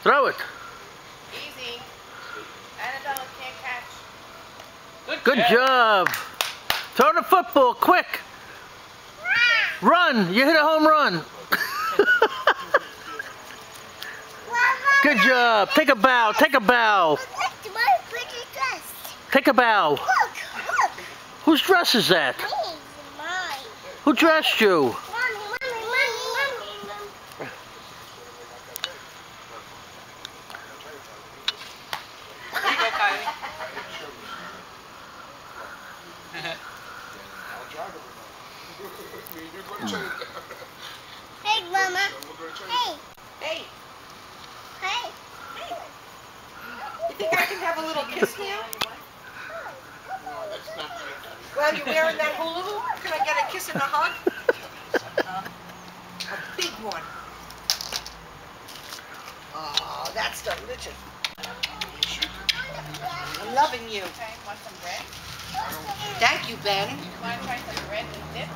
Throw it. Easy. Annabella can't catch. Good job. Throw the football, quick. Run. You hit a home run. Good job. Take a bow. Take a bow. Take a bow. Look. Whose dress is that? Mine. Who dressed you? Mommy. There you go, Kylie. Hey, Mama. Hey. You think I can have a little kiss now? While you're wearing that hula hoop, can I get a kiss and a hug? A big one. Oh, that's delicious. I'm loving you. Okay, want some bread? Thank you, Ben. Want to try some bread with dip?